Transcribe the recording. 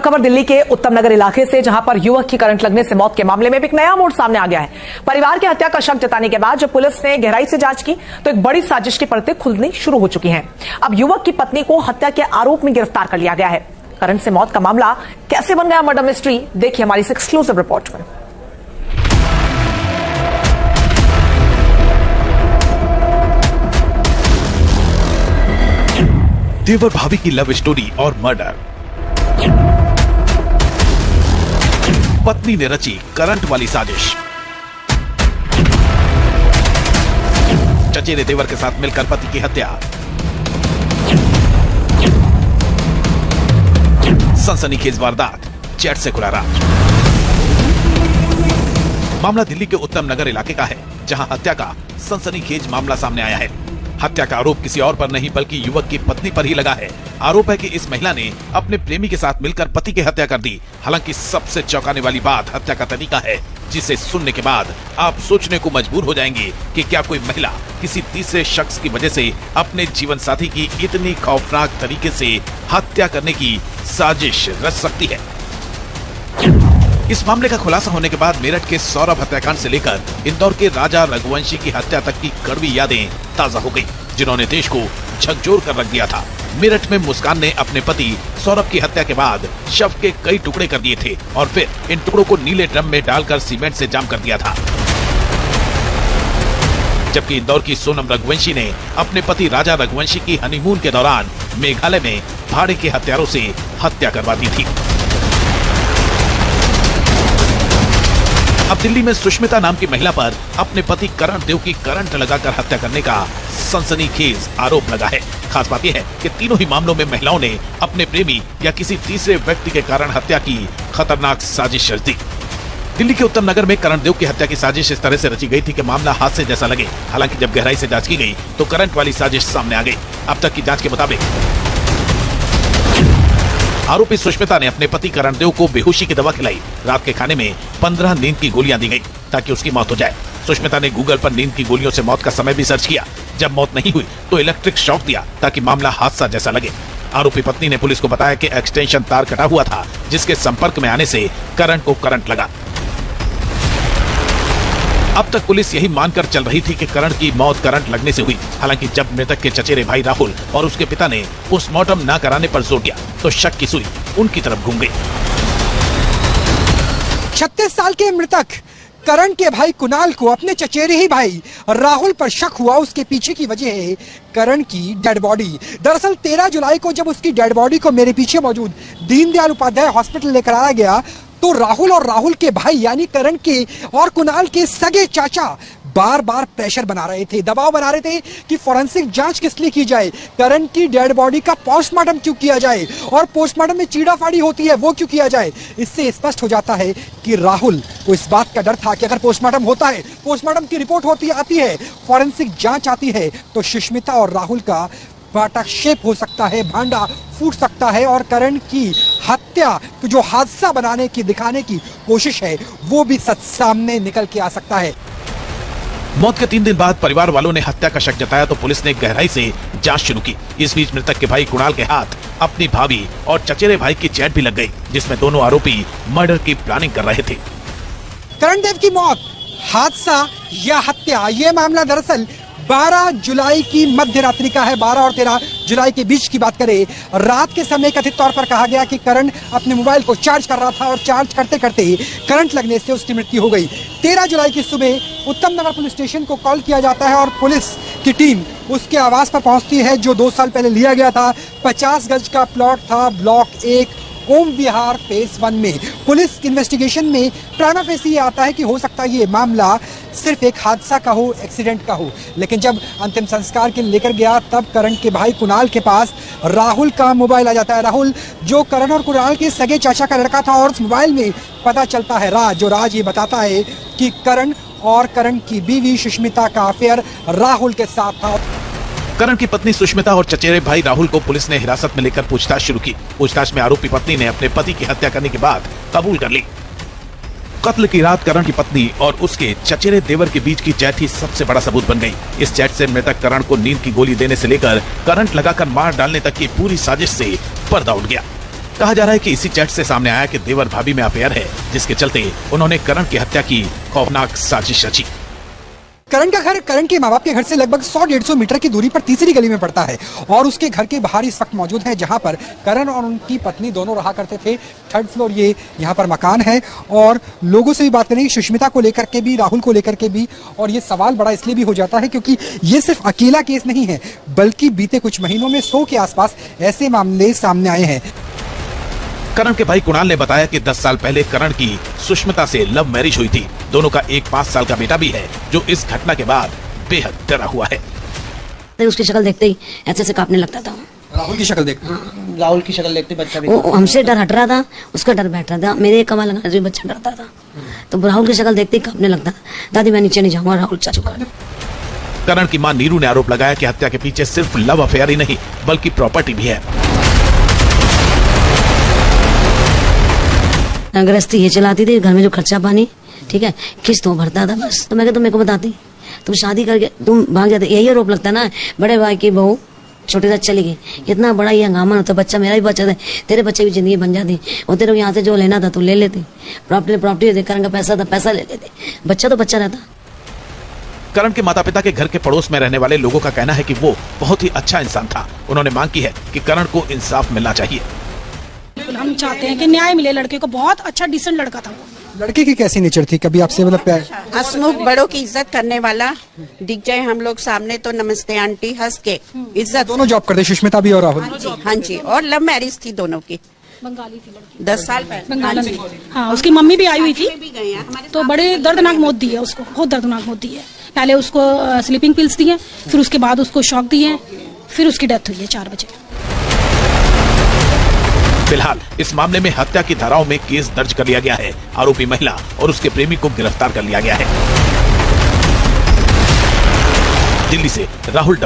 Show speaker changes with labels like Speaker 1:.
Speaker 1: खबर दिल्ली के उत्तम नगर इलाके से, जहां पर युवक की करंट लगने से मौत के मामले में एक नया मोड़ सामने आ गया है। परिवार की हत्या का शक जताने के बाद जब पुलिस ने गहराई से जांच की तो एक बड़ी साजिश की परतें खुलनी शुरू हो चुकी हैं। अब युवक की पत्नी को हत्या के आरोप में गिरफ्तार कर लिया गया है। करंट से मौत का मामला कैसे बन गया मर्डर मिस्ट्री, देखिए हमारी इस एक्सक्लूसिव रिपोर्ट में।
Speaker 2: देवर भाभी की लव स्टोरी और मर्डर। पत्नी ने रची करंट वाली साजिश। चचेरे देवर के साथ मिलकर पति की हत्या। सनसनीखेज वारदात, चैट से खुला राज। मामला दिल्ली के उत्तम नगर इलाके का है, जहां हत्या का सनसनीखेज मामला सामने आया है। हत्या का आरोप किसी और पर नहीं बल्कि युवक की पत्नी पर ही लगा है। आरोप है कि इस महिला ने अपने प्रेमी के साथ मिलकर पति की हत्या कर दी। हालांकि सबसे चौंकाने वाली बात हत्या का तरीका है, जिसे सुनने के बाद आप सोचने को मजबूर हो जाएंगे कि क्या कोई महिला किसी तीसरे शख्स की वजह से अपने जीवन साथी की इतनी खौफनाक तरीके से हत्या करने की साजिश रच सकती है। इस मामले का खुलासा होने के बाद मेरठ के सौरभ हत्याकांड से लेकर इंदौर के राजा रघुवंशी की हत्या तक की कड़वी यादें ताजा हो गई, जिन्होंने देश को झकझोर कर रख दिया था। मेरठ में मुस्कान ने अपने पति सौरभ की हत्या के बाद शव के कई टुकड़े कर दिए थे और फिर इन टुकड़ों को नीले ड्रम में डालकर सीमेंट से जाम कर दिया था। जबकि इंदौर की सोनम रघुवंशी ने अपने पति राजा रघुवंशी की हनीमून के दौरान मेघालय में भाड़े के हत्यारों से हत्या करवा दी थी। अब दिल्ली में सुष्मिता नाम की महिला पर अपने पति करण देव की करंट लगाकर हत्या करने का सनसनीखेज आरोप लगा है। खास बात यह है कि तीनों ही मामलों में महिलाओं ने अपने प्रेमी या किसी तीसरे व्यक्ति के कारण हत्या की खतरनाक साजिश रच दी। दिल्ली के उत्तम नगर में करण देव की हत्या की साजिश इस तरह से रची गई थी कि मामला हादसे जैसा लगे। हालांकि जब गहराई से जांच की गई तो करंट वाली साजिश सामने आ गई। अब तक की जांच के मुताबिक आरोपी सुष्मिता ने अपने पति करण देव को बेहोशी की दवा खिलाई। रात के खाने में 15 नींद की गोलियां दी गई ताकि उसकी मौत हो जाए। सुष्मिता ने गूगल पर नींद की गोलियों से मौत का समय भी सर्च किया। जब मौत नहीं हुई तो इलेक्ट्रिक शॉक दिया ताकि मामला हादसा जैसा लगे। आरोपी पत्नी ने पुलिस को बताया कि एक्सटेंशन तार कटा हुआ था, जिसके संपर्क में आने से करण को करंट लगा। अब तक पुलिस यही मानकर चल रही थी कि करण की मौत करंट लगने से हुई। हालांकि जब मृतक के चचेरे भाई राहुल और उसके पिता ने पोस्टमार्टम न कराने पर जोर दिया तो शक की सुई उनकी तरफ घूम गई।
Speaker 3: 36 साल के मृतक करण के भाई कुणाल को अपने चचेरे ही भाई राहुल पर शक हुआ। उसके पीछे की वजह है करण की डेड बॉडी। दरअसल 13 जुलाई को जब उसकी डेड बॉडी को मेरे पीछे मौजूद दीनदयाल उपाध्याय हॉस्पिटल लेकर आया गया तो राहुल और राहुल के भाई यानी करण के और कुणाल के सगे चाचा बार बार प्रेशर बना रहे थे, दबाव बना रहे थे कि फोरेंसिक जांच किस लिए की जाए, करण की डेड बॉडी का पोस्टमार्टम क्यों किया जाए और पोस्टमार्टम में चीड़ाफाड़ी होती है वो क्यों किया जाए। इससे स्पष्ट हो जाता है कि राहुल को इस बात का डर था कि अगर पोस्टमार्टम होता है, पोस्टमार्टम की रिपोर्ट आती है, फोरेंसिक जांच आती है तो सुष्मिता और राहुल का पाटाक्षेप हो सकता है, भांडा फूट सकता है और करण की हत्या तो जो हादसा बनाने की दिखाने की कोशिश है वो भी सच सामने निकल के आ सकता है।
Speaker 2: मौत के 3 दिन बाद परिवार वालों ने हत्या का शक जताया तो पुलिस ने गहराई से जांच शुरू की। इस बीच मृतक के भाई कुणाल के हाथ अपनी भाभी और चचेरे भाई की चैट भी लग गई, जिसमें दोनों आरोपी मर्डर की प्लानिंग कर रहे थे।
Speaker 3: करण देव की मौत हादसा या हत्या, ये मामला दरअसल 12 जुलाई की मध्य रात्रि का है। 12 और 13 जुलाई के बीच की बात करें, रात के समय कथित तौर पर कहा गया कि करण अपने मोबाइल को चार्ज कर रहा था और चार्ज करते करते करंट लगने से उसकी मृत्यु हो गई। 13 जुलाई की सुबह उत्तम नगर पुलिस स्टेशन को कॉल किया जाता है और पुलिस की टीम उसके आवास पर पहुंचती है, जो 2 साल पहले लिया गया था। 50 गज का प्लॉट था, ब्लॉक 1 ओम विहार फेज 1 में। पुलिस इन्वेस्टिगेशन में प्राइमा फेसी ये आता है कि हो सकता है ये मामला सिर्फ एक हादसा का हो, एक्सीडेंट का हो। लेकिन जब अंतिम संस्कार के लिए लेकर गया तब करण के भाई कुणाल के पास राहुल का मोबाइल आ जाता है। राहुल जो करण और कुणाल के सगे चाचा का लड़का था और उस मोबाइल में पता चलता है राज ये बताता है कि करण और करण की बीवी सुष्मिता का अफेयर राहुल के साथ था।
Speaker 2: करण की पत्नी सुष्मिता और चचेरे भाई राहुल को पुलिस ने हिरासत में लेकर पूछताछ शुरू की। पूछताछ में आरोपी पत्नी ने अपने पति की हत्या करने के बाद कबूल कर ली। कत्ल की रात करण की पत्नी और उसके चचेरे देवर के बीच की चैट ही सबसे बड़ा सबूत बन गई। इस चैट से मृतक करण को नींद की गोली देने से लेकर करंट लगाकर मार डालने तक की पूरी साजिश से पर्दा उठ गया। कहा जा रहा है कि इसी चैट से सामने आया कि देवर भाभी में अफेयर है, जिसके चलते उन्होंने करण की हत्या की खौफनाक साजिश रची।
Speaker 3: करण का घर करण के माँ बाप के घर से लगभग 100-150 मीटर की दूरी पर तीसरी गली में पड़ता है और उसके घर के बाहर इस वक्त मौजूद है, जहां पर करण और उनकी पत्नी दोनों रहा करते थे। 3rd फ्लोर ये यहाँ पर मकान है और लोगों से भी बात करेंगे, सुष्मिता को लेकर के भी, राहुल को लेकर के भी। और ये सवाल बड़ा इसलिए भी हो जाता है क्योंकि ये सिर्फ अकेला केस नहीं है, बल्कि बीते कुछ महीनों में 100 के आसपास ऐसे मामले सामने आए हैं।
Speaker 2: करण के भाई कुणाल ने बताया कि 10 साल पहले करण की सुष्मिता से लव मैरिज हुई थी। दोनों का एक 5 साल का बेटा भी है, जो इस घटना के बाद बेहद डरा हुआ है।
Speaker 4: उसकी शक्ल देखते ही ऐसे ऐसे कांपने लगता था।
Speaker 3: राहुल की शक्ल देख,
Speaker 5: राहुल की शक्ल देखते बच्चा भी
Speaker 4: वो हमसे डर हट रहा था, उसका डर बैठ रहा था। मेरे कमाल लगाने से भी बच्चा डरता था, तो राहुल की शक्ल देखते ही कांपने लगता था। दादी मैं नीचे नहीं जाऊंगा, राहुल चाचू का।
Speaker 2: करण की मां नीरू ने आरोप लगाया कि हत्या के पीछे सिर्फ लव अफेयर ही नहीं, बल्कि प्रॉपर्टी भी है।
Speaker 4: गृहस्थी ये चलाती थी, घर में जो खर्चा पानी, ठीक है, किस्त वो भरता था बस। तो मैं तुम मेरे को बताती, तुम शादी करके तुम भाग जाते। यही आरोप लगता ना, बड़े भाई की बहू छोटे साथ चली गई, इतना बड़ा ये हंगामा होता। बच्चा मेरा भी बच्चा था, तेरे बच्चे की जिंदगी बन जाती, और तेरे को यहाँ से जो लेना था तू ले लेती। प्रॉपर्टी करण का पैसा था, पैसा ले लेते, बच्चा तो बच्चा रहता।
Speaker 2: करण के माता पिता के घर के पड़ोस में रहने वाले लोगों का कहना है कि वो बहुत ही अच्छा इंसान था। उन्होंने मांग की है कि करण को इंसाफ मिलना चाहिए।
Speaker 6: हम चाहते हैं कि न्याय मिले लड़के को। बहुत अच्छा डिसेंट लड़का था वो।
Speaker 3: लड़के की कैसी नेचर थी? कभी आपसे मतलब प्यार?
Speaker 7: हंसमुख, बड़ों की इज्जत करने वाला, दिख जाए हम लोग सामने तो नमस्ते आंटी हंस के इज्जत।
Speaker 3: दोनों जॉब करते, सुष्मिता भी और राहुल?
Speaker 7: हाँ जी, और लव मैरिज थी दोनों की,
Speaker 6: बंगाली थी लड़की,
Speaker 7: 10 साल पहले।
Speaker 6: बंगाल में। हाँ, उसकी मम्मी भी आई हुई थी,
Speaker 7: भी गए हैं हमारे
Speaker 6: तो बड़े दर्दनाक मौत दी है उसको, बहुत दर्दनाक मौत दी है। पहले उसको स्लीपिंग पिल्स दिए, फिर उसके बाद उसको शॉक दिए, फिर उसकी डेथ हुई है 4 बजे।
Speaker 2: फिलहाल इस मामले में हत्या की धाराओं में केस दर्ज कर लिया गया है। आरोपी महिला और उसके प्रेमी को गिरफ्तार कर लिया गया है। दिल्ली से राहुल